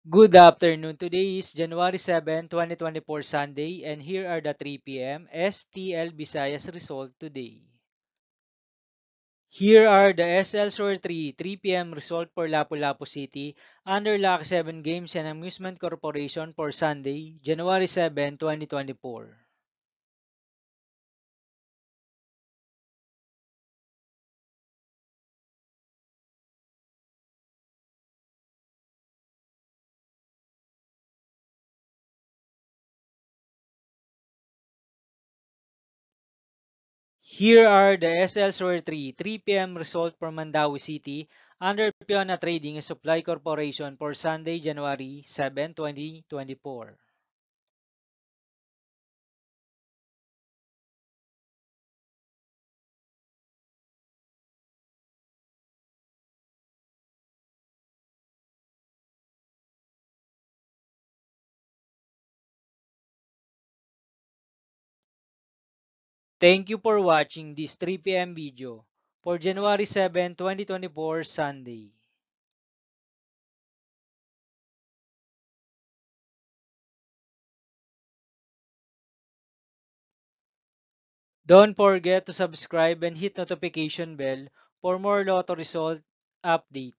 Good afternoon. Today is January 7, 2024 Sunday, and here are the 3 p.m. STL Visayas result today. Here are the SL Sur 3 p.m. result for Lapu-Lapu City under Lucky 7 Games and Amusement Corporation for Sunday, January 7, 2024. Here are the SL Sur 3 p.m. result for Mandawi City under Piona Trading and Supply Corporation for Sunday, January 7, 2024. Thank you for watching this 3 p.m. video for January 7, 2024 Sunday. Don't forget to subscribe and hit notification bell for more lotto result update.